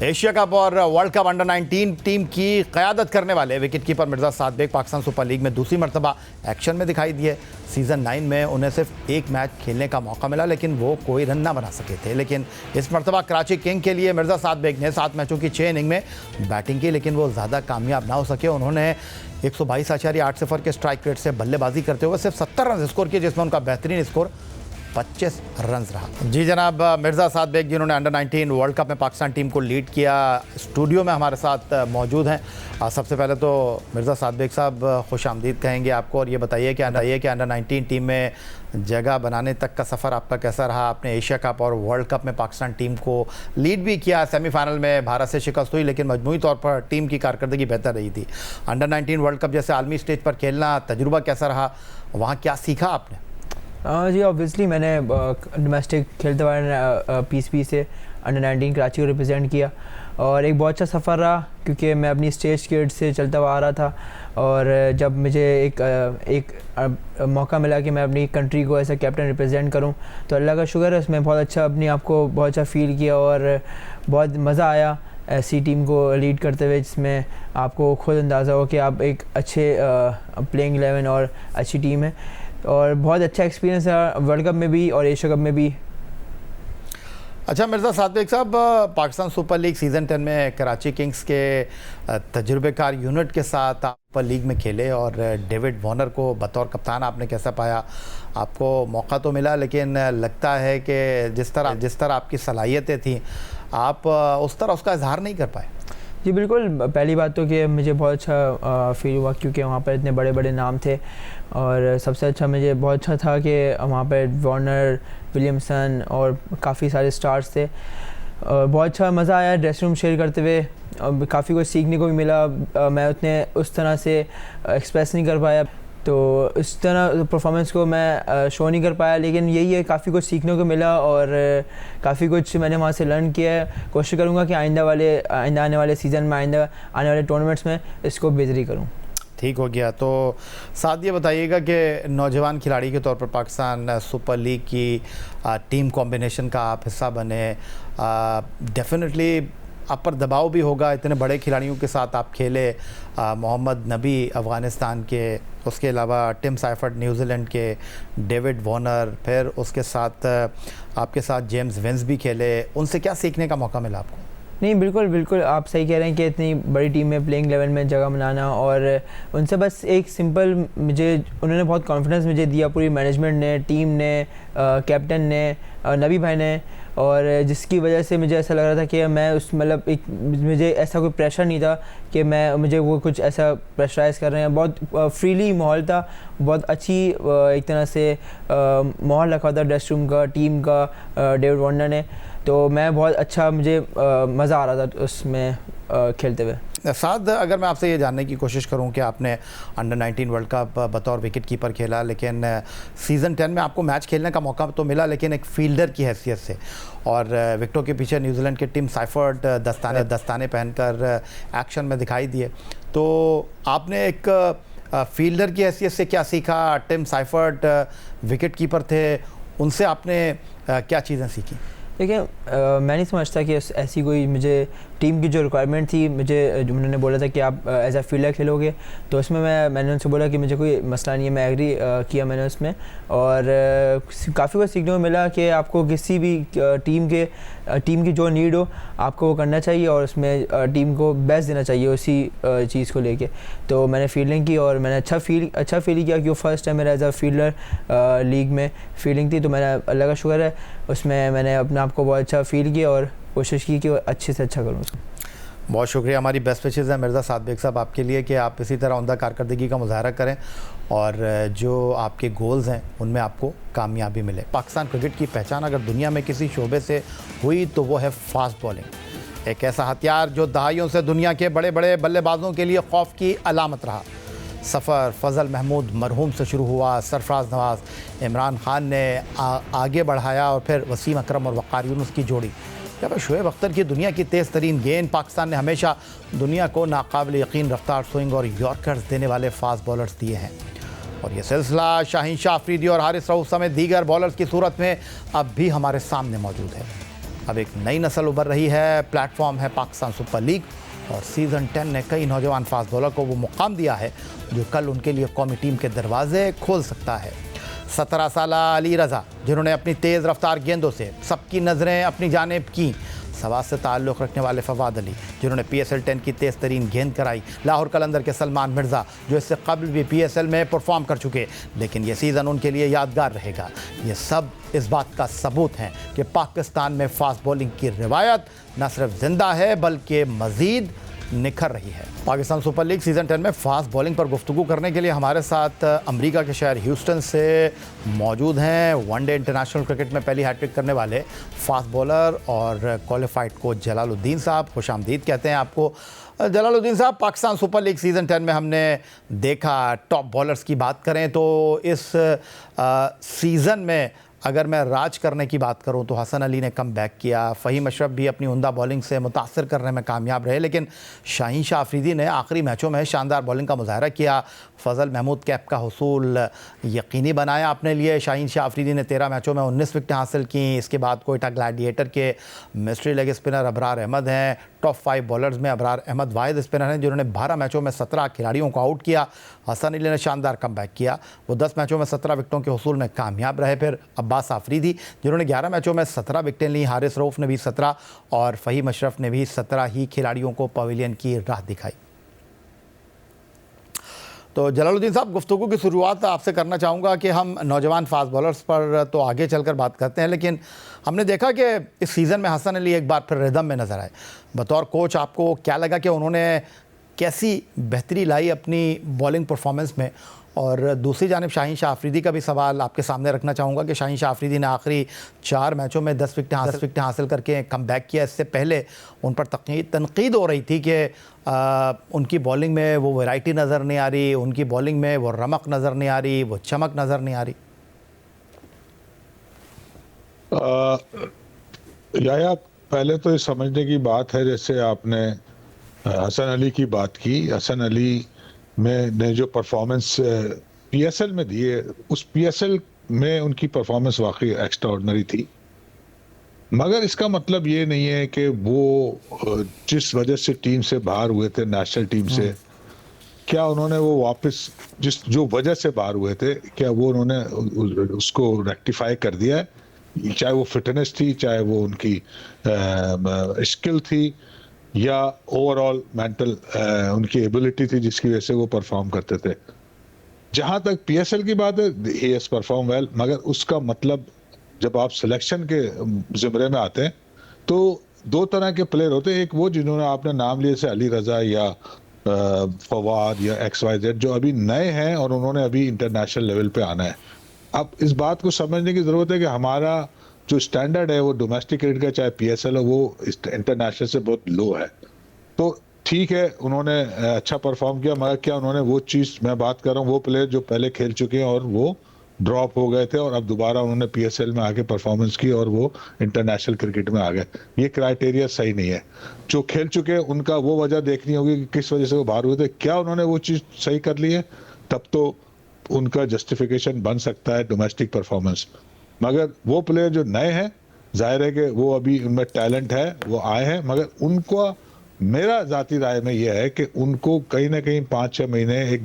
Asia cup और world cup under 19 team की क़यादत करने वाले विकेटकीपर मिर्ज़ा साद बेग पाकिस्तान सुपर लीग में दूसरी मरतबा एक्शन में दिखाई दिए। सीज़न 9 में उन्हें सिर्फ एक मैच खेलने का मौका मिला, लेकिन वो कोई रन ना बना सके थे। लेकिन इस मरतबा कराची किंग के लिए मिर्ज़ा साद बेग ने 7 मैचों की 6 इनिंग में बैटिंग की, लेकिन वो ज़्यादा कामयाब ना हो सके। उन्होंने 122.8 के स्ट्राइक रेट से बल्लेबाजी करते हुए सिर्फ 70 रन स्कोर किए, जिसमें उनका बेहतरीन स्कोर 25 रन रहा। जी जनाब, मिर्ज़ा साद बेग जिन्होंने अंडर 19 वर्ल्ड कप में पाकिस्तान टीम को लीड किया, स्टूडियो में हमारे साथ मौजूद हैं। सबसे पहले तो मिर्ज़ा साद बेग साहब खुश आमदीद कहेंगे आपको, और ये बताइए कि अंडर 19 टीम में जगह बनाने तक का सफ़र आपका कैसा रहा। आपने एशिया कप और वर्ल्ड कप में पाकिस्तान टीम को लीड भी किया, सेमीफाइनल में भारत से शिकस्त हुई, लेकिन मजमूई तौर पर टीम की कारकर्दगी बेहतर रही थी। अंडर 19 वर्ल्ड कप जैसे आलमी स्टेज पर खेलना तजुर्बा कैसा रहा, वहाँ क्या सीखा आपने? जी ऑब्वियसली मैंने डोमेस्टिक खेलते हुए पीएसपी से अंडर 19 कराची को रिप्रेजेंट किया, और एक बहुत अच्छा सफ़र रहा क्योंकि मैं अपनी स्टेज किड से चलता हुआ आ रहा था। और जब मुझे एक मौका मिला कि मैं अपनी कंट्री को ऐसा कैप्टन रिप्रेजेंट करूं, तो अल्लाह का शुक्र है, उसमें बहुत अच्छा अपने आप को बहुत अच्छा फ़ील किया और बहुत मज़ा आया ऐसी टीम को लीड करते हुए, जिसमें आपको खुद अंदाज़ा हो कि आप एक अच्छे प्लेइंग 11 और अच्छी टीम है। और बहुत अच्छा एक्सपीरियंस है वर्ल्ड कप में भी और एशिया कप में भी। अच्छा मिर्ज़ा साद बेग साहब, पाकिस्तान सुपर लीग सीज़न 10 में कराची किंग्स के तजुर्बेकार यूनिट के साथ आप सुपर लीग में खेले, और डेविड वॉर्नर को बतौर कप्तान आपने कैसा पाया? आपको मौका तो मिला, लेकिन लगता है कि जिस तरह आपकी सलाहियतें थी, आप उस तरह उसका इजहार नहीं कर पाए। जी बिल्कुल, पहली बात तो कि मुझे बहुत अच्छा फील हुआ क्योंकि वहाँ पर इतने बड़े बड़े नाम थे, और सबसे अच्छा मुझे बहुत अच्छा था कि वहाँ पर वार्नर, विलियमसन और काफ़ी सारे स्टार्स थे, और बहुत अच्छा मज़ा आया ड्रेसिंग रूम शेयर करते हुए। काफ़ी कुछ सीखने को भी मिला, मैं उतने उस तरह से एक्सप्रेस नहीं कर पाया, तो इस तरह परफॉर्मेंस को मैं शो नहीं कर पाया, लेकिन यही है, काफ़ी कुछ सीखने को मिला और काफ़ी कुछ मैंने वहाँ से लर्न किया है। कोशिश करूँगा कि आइंदा आने वाले सीज़न में, आइंदा आने वाले टूर्नामेंट्स में इसको बेहतरी करूँ। ठीक हो गया। तो साथ ये बताइएगा कि नौजवान खिलाड़ी के तौर पर पाकिस्तान सुपर लीग की टीम कॉम्बिनेशन का आप हिस्सा बने, डेफिनेटली आप पर दबाव भी होगा, इतने बड़े खिलाड़ियों के साथ आप खेले, मोहम्मद नबी अफ़गानिस्तान के, उसके अलावा टिम साइफर्ट न्यूजीलैंड के, डेविड वॉर्नर, फिर उसके साथ आपके साथ जेम्स विंस भी खेले। उनसे क्या सीखने का मौका मिला आपको? नहीं बिल्कुल बिल्कुल, आप सही कह रहे हैं कि इतनी बड़ी टीम में प्लेइंग 11 में जगह बनाना, और उनसे बस एक सिंपल उन्होंने बहुत कॉन्फिडेंस मुझे दिया, पूरी मैनेजमेंट ने, टीम ने, कैप्टन ने, नबी भाई ने, और जिसकी वजह से मुझे ऐसा लग रहा था कि मैं मुझे ऐसा कोई प्रेशर नहीं था कि मुझे वो कुछ ऐसा प्रेशराइज कर रहे हैं। बहुत फ्रीली माहौल था, बहुत अच्छी एक तरह से माहौल रखा था ड्रेस रूम का, टीम का, डेविड वार्नर ने, तो मैं बहुत अच्छा, मुझे मज़ा आ रहा था उसमें खेलते हुए। साद, अगर मैं आपसे ये जानने की कोशिश करूं कि आपने अंडर 19 वर्ल्ड कप बतौर विकेट कीपर खेला, लेकिन सीज़न 10 में आपको मैच खेलने का मौका तो मिला, लेकिन एक फील्डर की हैसियत से, और विकेटों के पीछे न्यूजीलैंड के टिम साइफर्ट दस्ताने पहनकर एक्शन में दिखाई दिए, तो आपने एक फील्डर की हैसियत से क्या सीखा? टिम साइफर्ट विकेट कीपर थे, उनसे आपने क्या चीज़ें सीखी? देखिए, मैं नहीं समझता कि ऐसी कोई मुझे टीम की जो रिक्वायरमेंट थी, मुझे जो उन्होंने बोला था कि आप एज अ फील्डर खेलोगे, तो उसमें मैंने उनसे बोला कि मुझे कोई मसला नहीं है, मैं एग्री किया मैंने उसमें, और काफ़ी कुछ सीखने को मिला कि आपको किसी भी टीम की जो नीड हो आपको वो करना चाहिए, और उसमें टीम को बेस्ट देना चाहिए उसी चीज़ को लेके। तो मैंने फील्डिंग की और मैंने अच्छा फील किया कि वो फर्स्ट टाइम मेरा एज अ फील्डर लीग में फील्डिंग थी, तो मैंने अल्लाह का शुक्र है, उसमें मैंने अपने आप को बहुत अच्छा फील किया और कोशिश की कि अच्छे से अच्छा करूँ उसको। बहुत शुक्रिया। हमारी बेस्ट विशेज़ है मिर्ज़ा साद बेग साहब आपके लिए कि आप इसी तरह उम्दा कारकर्दगी का मुजाहरा करें, और जो आपके गोल्स हैं उनमें आपको कामयाबी मिले। पाकिस्तान क्रिकेट की पहचान अगर दुनिया में किसी शोबे से हुई तो वो है फास्ट बॉलिंग, एक ऐसा हथियार जो दहाइयों से दुनिया के बड़े बड़े बल्लेबाजों के लिए खौफ की अलामत रहा। सफ़र फजल महमूद मरहूम से शुरू हुआ, सरफराज नवाज़, इमरान खान ने आगे बढ़ाया, और फिर वसीम अकरम और वक़ार यूनुस की जोड़ी, जब शोएब अख्तर की दुनिया की तेज़ तरीन गेंद, पाकिस्तान ने हमेशा दुनिया को नाकाबिल यकीन रफ्तार स्विंग और यॉर्कर्स देने वाले फास्ट बॉलर्स दिए हैं, और ये सिलसिला शाहीन शाह अफरीदी और हारिस रऊफ समेत दीगर बॉलर्स की सूरत में अब भी हमारे सामने मौजूद है। अब एक नई नस्ल उभर रही है, प्लेटफॉर्म है पाकिस्तान सुपर लीग, और सीज़न 10 ने कई नौजवान फास्ट बॉलर को वो मुकाम दिया है जो कल उनके लिए कौमी टीम के दरवाजे खोल सकता है। 17 साल अली रज़ा, जिन्होंने अपनी तेज़ रफ्तार गेंदों से सबकी नज़रें अपनी जानिब की, सवात से ताल्लुक़ रखने वाले फवाद अली, जिन्होंने PSL 10 की तेज़ तरीन गेंद कराई, लाहौर कलंदर के सलमान मिर्ज़ा, जो इससे कबल भी PSL में परफॉर्म कर चुके, लेकिन ये सीज़न उनके लिए यादगार रहेगा। ये सब इस बात का सबूत हैं कि पाकिस्तान में फास्ट बॉलिंग की रिवायत न सिर्फ जिंदा है बल्कि मज़ीद निखर रही है। पाकिस्तान सुपर लीग सीज़न 10 में फास्ट बॉलिंग पर गुफ्तगू करने के लिए हमारे साथ अमेरिका के शहर ह्यूस्टन से मौजूद हैं वनडे इंटरनेशनल क्रिकेट में पहली हैट्रिक करने वाले फास्ट बॉलर और क्वालिफाइड कोच जलालुद्दीन साहब। खुशामदीद कहते हैं आपको। जलालुद्दीन साहब, पाकिस्तान सुपर लीग सीज़न 10 में हमने देखा, टॉप बॉलर्स की बात करें तो इस सीज़न में अगर मैं राज करने की बात करूं तो हसन अली ने कम बैक किया, फ़हीम अशरफ भी अपनी उम्दा बॉलिंग से मुतासर करने में कामयाब रहे, लेकिन शाहीन शाह अफरीदी ने आखिरी मैचों में शानदार बॉलिंग का मुजाहरा किया। फ़ज़ल महमूद कैप का हुसूल यकीनी बनाया अपने लिए। शाहीन शाह अफरीदी ने 13 मैचों में 19 विकेटें हासिल की। इसके बाद कोयटा ग्लैडिएटर के mystery leg spinner Abrar Ahmed हैं। टॉप 5 बॉलर्स में अबरार अहमद वाहिद स्पिनर हैं जिन्होंने 12 मैचों में 17 खिलाड़ियों को आउट किया। हसन अली ने शानदार कमबैक किया, वो 10 मैचों में 17 विकेटों के हुसूल में कामयाब रहे। फिर अब्बास आफरीदी, जिन्होंने 11 मैचों में 17 विकेटें ली। हारिस रऊफ ने भी 17 और फ़हीम अशरफ ने भी 17 ही खिलाड़ियों को पवेलियन की राह दिखाई। तो जलालुद्दीन साहब, गुफ्तगू की शुरुआत आपसे करना चाहूँगा कि हम नौजवान फास्ट बॉलर्स पर तो आगे चलकर बात करते हैं, लेकिन हमने देखा कि इस सीज़न में हसन अली एक बार फिर रिदम में नज़र आए। बतौर कोच आपको क्या लगा कि उन्होंने कैसी बेहतरी लाई अपनी बॉलिंग परफॉर्मेंस में? और दूसरी जानिब शाहीन शाह अफरीदी का भी सवाल आपके सामने रखना चाहूँगा कि शाहीन शाह अफरीदी ने आखिरी 4 मैचों में 10 विकेटें हासिल करके कम बैक किया। इससे पहले उन पर तनकीद हो रही थी कि उनकी बॉलिंग में वो वैरायटी नज़र नहीं आ रही, उनकी बॉलिंग में वो रमक नज़र नहीं आ रही, वो चमक नज़र नहीं आ रही। या पहले तो ये समझने की बात है, जैसे आपने हसन अली की बात की, हसन अली ने जो परफॉर्मेंस PSL में दी है, उस PSL में उनकी परफॉर्मेंस वाकई एक्स्ट्रा ऑर्डिनरी थी। मगर इसका मतलब ये नहीं है कि वो जिस वजह से टीम से बाहर हुए थे, नेशनल टीम से, क्या उन्होंने वो वापस जो वजह से बाहर हुए थे, क्या वो उन्होंने उसको रेक्टिफाई कर दिया है? चाहे वो फिटनेस थी, चाहे वो उनकी स्किल थी, या ओवरऑल मेंटल उनकी एबिलिटी थी जिसकी वजह से वो परफॉर्म करते थे। जहां तक PSL की बात है, ही हैज परफॉर्म वेल, मगर उसका मतलब जब आप सिलेक्शन के ज़िम्रे में आते हैं तो 2 तरह के प्लेयर होते हैं। एक वो जिन्होंने आपने नाम लिए, जैसे अली रज़ा या फवाद या XYZ, जो अभी नए हैं और उन्होंने अभी इंटरनेशनल लेवल पे आना है। अब इस बात को समझने की ज़रूरत है कि हमारा जो स्टैंडर्ड है वो डोमेस्टिक क्रिकेट का, चाहे PSL हो, वो इंटरनेशनल से बहुत लो है। तो ठीक है, उन्होंने अच्छा परफॉर्म किया, मगर क्या उन्होंने वो चीज़, मैं बात कर रहा हूँ वो प्लेयर जो पहले खेल चुके हैं और वो ड्रॉप हो गए थे और अब दोबारा उन्होंने PSL में आके परफॉर्मेंस की और वो इंटरनेशनल क्रिकेट में आ गए, ये क्राइटेरिया सही नहीं है। जो खेल चुके हैं उनका वो वजह देखनी होगी कि किस वजह से वो बाहर हुए थे। क्या उन्होंने वो चीज़ सही कर ली है, तब तो उनका जस्टिफिकेशन बन सकता है डोमेस्टिक परफॉर्मेंस। मगर वो प्लेयर जो नए हैं, जाहिर है कि वो अभी उनमें टैलेंट है, वो आए हैं, मगर उनको, मेरा ज़ाती राय में यह है कि उनको कहीं ना कहीं 5-6 महीने एक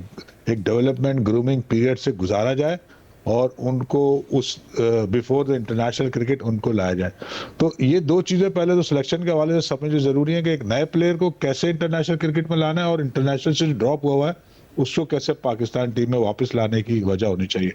डेवलपमेंट ग्रूमिंग पीरियड से गुजारा जाए और उनको उस बिफोर द इंटरनेशनल क्रिकेट उनको लाया जाए। तो ये 2 चीज़ें पहले तो सिलेक्शन के हवाले से समझनी ज़रूरी है कि एक नए प्लेयर को कैसे इंटरनेशनल क्रिकेट में लाना है और इंटरनेशनल से ड्रॉप हुआ है उसको कैसे पाकिस्तान टीम में वापस लाने की वजह होनी चाहिए।